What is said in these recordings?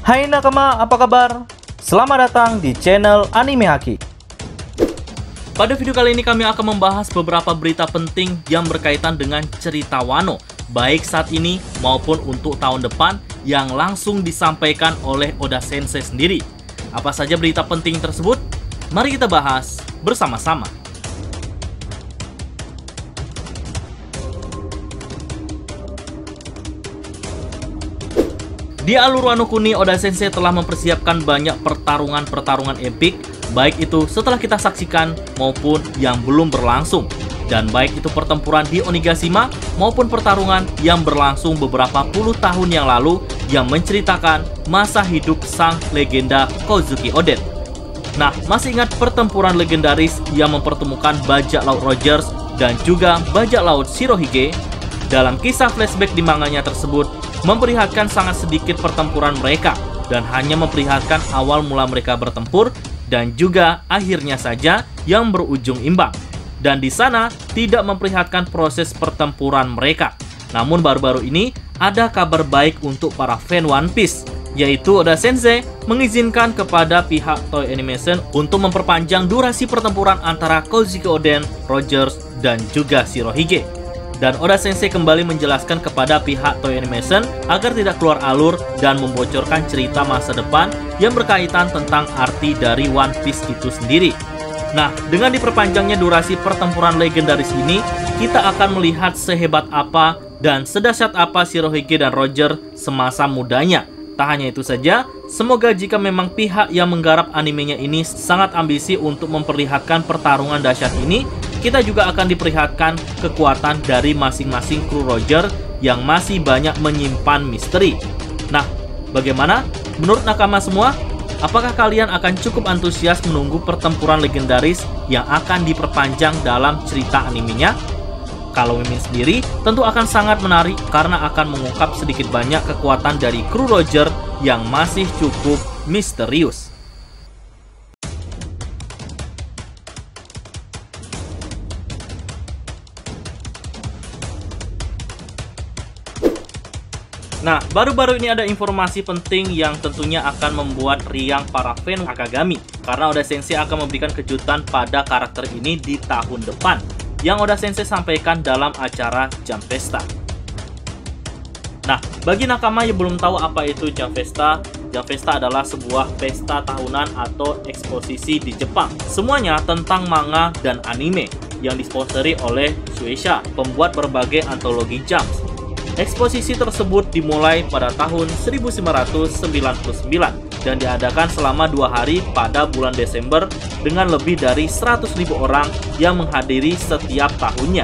Hai nakama, apa kabar? Selamat datang di channel Anime Haki. Pada video kali ini kami akan membahas beberapa berita penting yang berkaitan dengan cerita Wano, baik saat ini maupun untuk tahun depan yang langsung disampaikan oleh Oda Sensei sendiri. Apa saja berita penting tersebut? Mari kita bahas bersama-sama. Di alur Wano Kuni, Oda Sensei telah mempersiapkan banyak pertarungan-pertarungan epik, baik itu setelah kita saksikan maupun yang belum berlangsung. Dan baik itu pertempuran di Onigashima maupun pertarungan yang berlangsung beberapa puluh tahun yang lalu yang menceritakan masa hidup sang legenda Kozuki Oden. Nah, masih ingat pertempuran legendaris yang mempertemukan bajak laut Rogers dan juga bajak laut Shirohige? Dalam kisah flashback di manganya tersebut, memperlihatkan sangat sedikit pertempuran mereka dan hanya memperlihatkan awal mula mereka bertempur dan juga akhirnya saja yang berujung imbang. Dan di sana tidak memperlihatkan proses pertempuran mereka. Namun baru-baru ini ada kabar baik untuk para fan One Piece, yaitu Oda Sensei mengizinkan kepada pihak Toei Animation untuk memperpanjang durasi pertempuran antara Kozuki Oden, Rogers, dan juga Shirohige. Dan Oda Sensei kembali menjelaskan kepada pihak Toei Animation agar tidak keluar alur dan membocorkan cerita masa depan yang berkaitan tentang arti dari One Piece itu sendiri. Nah, dengan diperpanjangnya durasi pertempuran legendaris ini, kita akan melihat sehebat apa dan sedahsyat apa Shirohige dan Roger semasa mudanya. Tak hanya itu saja, semoga jika memang pihak yang menggarap animenya ini sangat ambisi untuk memperlihatkan pertarungan dahsyat ini, kita juga akan diperlihatkan kekuatan dari masing-masing kru Roger yang masih banyak menyimpan misteri. Nah, bagaimana? Menurut nakama semua, apakah kalian akan cukup antusias menunggu pertempuran legendaris yang akan diperpanjang dalam cerita animenya? Kalau Mimin sendiri, tentu akan sangat menarik karena akan mengungkap sedikit banyak kekuatan dari kru Roger yang masih cukup misterius. Nah, baru-baru ini ada informasi penting yang tentunya akan membuat riang para fan Akagami, karena Oda Sensei akan memberikan kejutan pada karakter ini di tahun depan yang Oda Sensei sampaikan dalam acara Jump Festa. Nah, bagi nakama yang belum tahu apa itu Jump Festa adalah sebuah pesta tahunan atau eksposisi di Jepang. Semuanya tentang manga dan anime yang disponsori oleh Shueisha, pembuat berbagai antologi Jump. Eksposisi tersebut dimulai pada tahun 1999 dan diadakan selama 2 hari pada bulan Desember dengan lebih dari 100.000 orang yang menghadiri setiap tahunnya.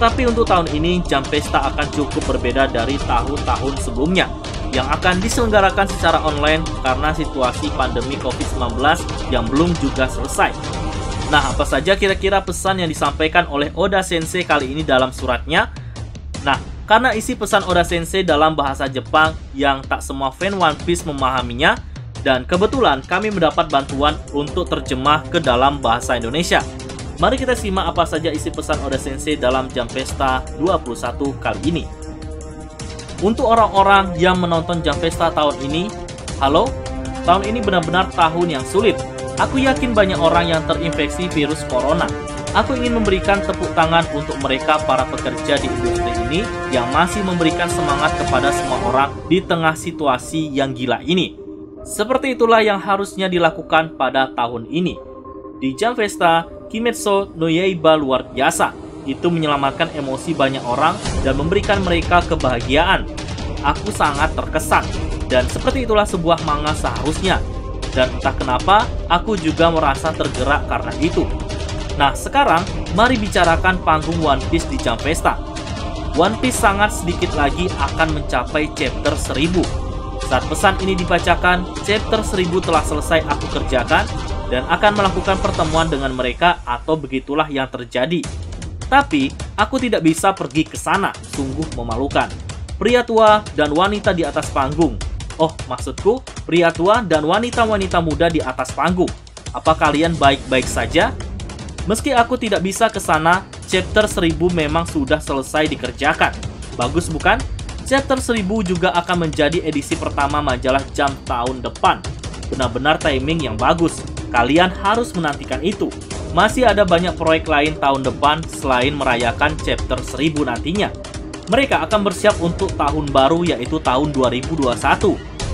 Tapi untuk tahun ini, Jump Festa akan cukup berbeda dari tahun-tahun sebelumnya yang akan diselenggarakan secara online karena situasi pandemi COVID-19 yang belum juga selesai. Nah, apa saja kira-kira pesan yang disampaikan oleh Oda Sensei kali ini dalam suratnya? Nah, karena isi pesan Oda Sensei dalam bahasa Jepang yang tak semua fan One Piece memahaminya, dan kebetulan kami mendapat bantuan untuk terjemah ke dalam bahasa Indonesia. Mari kita simak apa saja isi pesan Oda Sensei dalam Jump Festa 21 kali ini. Untuk orang-orang yang menonton Jump Festa tahun ini, halo, tahun ini benar-benar tahun yang sulit. Aku yakin banyak orang yang terinfeksi virus corona. Aku ingin memberikan tepuk tangan untuk mereka para pekerja di industri ini yang masih memberikan semangat kepada semua orang di tengah situasi yang gila ini. Seperti itulah yang harusnya dilakukan pada tahun ini. Di Jump Festa, Kimetsu no Yaiba luar biasa. Itu menyelamatkan emosi banyak orang dan memberikan mereka kebahagiaan. Aku sangat terkesan. Dan seperti itulah sebuah manga seharusnya. Dan entah kenapa, aku juga merasa tergerak karena itu. Nah, sekarang mari bicarakan panggung One Piece di Jump Festa. One Piece sangat sedikit lagi akan mencapai chapter 1000. Saat pesan ini dibacakan, chapter 1000 telah selesai aku kerjakan dan akan melakukan pertemuan dengan mereka atau begitulah yang terjadi. Tapi, aku tidak bisa pergi ke sana, sungguh memalukan. Pria tua dan wanita di atas panggung. Oh, maksudku, pria tua dan wanita-wanita muda di atas panggung. Apa kalian baik-baik saja? Meski aku tidak bisa ke sana, chapter 1000 memang sudah selesai dikerjakan. Bagus bukan? Chapter 1000 juga akan menjadi edisi pertama majalah Jump tahun depan. Benar-benar timing yang bagus. Kalian harus menantikan itu. Masih ada banyak proyek lain tahun depan selain merayakan Chapter 1000 nantinya. Mereka akan bersiap untuk tahun baru yaitu tahun 2021.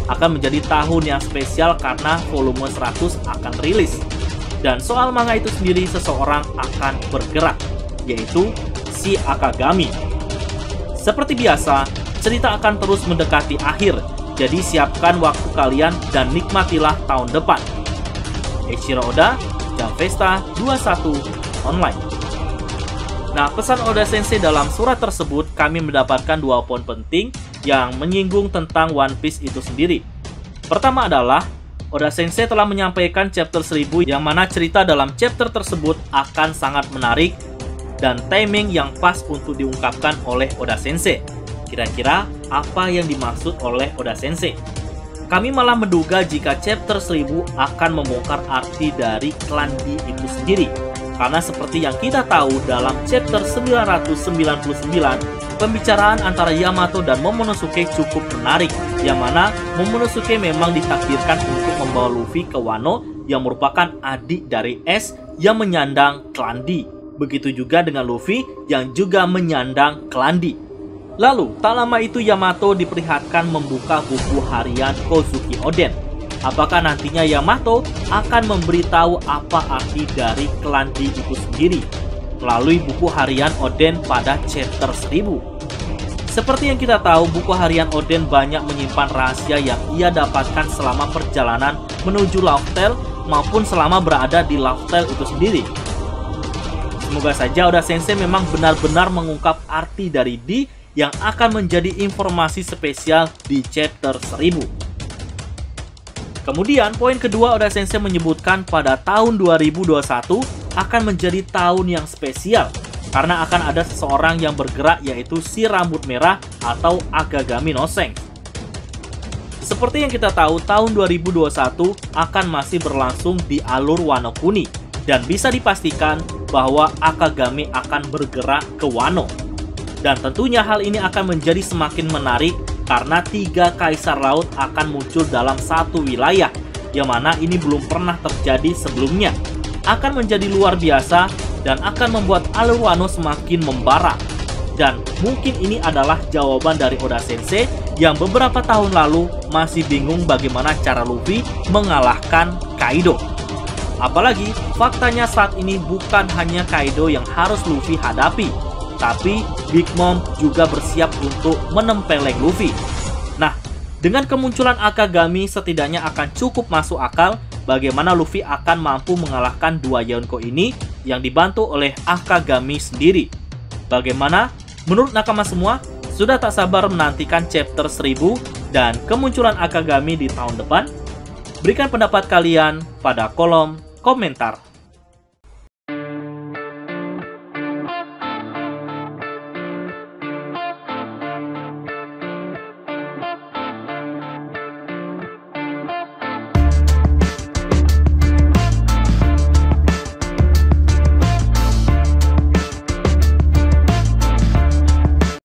Akan menjadi tahun yang spesial karena volume 100 akan rilis. Dan soal manga itu sendiri seseorang akan bergerak, yaitu si Akagami. Seperti biasa, cerita akan terus mendekati akhir, jadi siapkan waktu kalian dan nikmatilah tahun depan. Eiichiro Oda, Jump Festa 21 Online. Nah, pesan Oda Sensei dalam surat tersebut kami mendapatkan 2 poin penting yang menyinggung tentang One Piece itu sendiri. Pertama adalah Oda Sensei telah menyampaikan chapter 1000 yang mana cerita dalam chapter tersebut akan sangat menarik dan timing yang pas untuk diungkapkan oleh Oda Sensei. Kira-kira apa yang dimaksud oleh Oda Sensei? Kami malah menduga jika chapter 1000 akan membongkar arti dari klan D itu sendiri. Karena seperti yang kita tahu dalam chapter 999, pembicaraan antara Yamato dan Momonosuke cukup menarik, yang mana Momonosuke memang ditakdirkan untuk membawa Luffy ke Wano yang merupakan adik dari S yang menyandang klan D. Begitu juga dengan Luffy yang juga menyandang klan D. Lalu, tak lama itu Yamato diperlihatkan membuka buku harian Kozuki Oden. Apakah nantinya Yamato akan memberitahu apa arti dari klan D itu sendiri melalui buku harian Oden pada chapter 1000? Seperti yang kita tahu, buku harian Oden banyak menyimpan rahasia yang ia dapatkan selama perjalanan menuju Laugh Tale maupun selama berada di Laugh Tale itu sendiri. Semoga saja Oda Sensei memang benar-benar mengungkap arti dari D yang akan menjadi informasi spesial di chapter 1000. Kemudian, poin kedua, Oda Sensei menyebutkan pada tahun 2021 akan menjadi tahun yang spesial karena akan ada seseorang yang bergerak yaitu si rambut merah atau Akagami no Sen. Seperti yang kita tahu, tahun 2021 akan masih berlangsung di alur Wano Kuni dan bisa dipastikan bahwa Akagami akan bergerak ke Wano. Dan tentunya hal ini akan menjadi semakin menarik karena 3 kaisar laut akan muncul dalam satu wilayah, yang mana ini belum pernah terjadi sebelumnya. Akan menjadi luar biasa dan akan membuat alur Wano semakin membara. Dan mungkin ini adalah jawaban dari Oda Sensei yang beberapa tahun lalu masih bingung bagaimana cara Luffy mengalahkan Kaido. Apalagi faktanya saat ini bukan hanya Kaido yang harus Luffy hadapi, tapi Big Mom juga bersiap untuk menempeleng Luffy. Nah, dengan kemunculan Akagami setidaknya akan cukup masuk akal bagaimana Luffy akan mampu mengalahkan 2 Yonko ini yang dibantu oleh Akagami sendiri. Bagaimana? Menurut nakama semua, sudah tak sabar menantikan chapter 1000 dan kemunculan Akagami di tahun depan? Berikan pendapat kalian pada kolom komentar.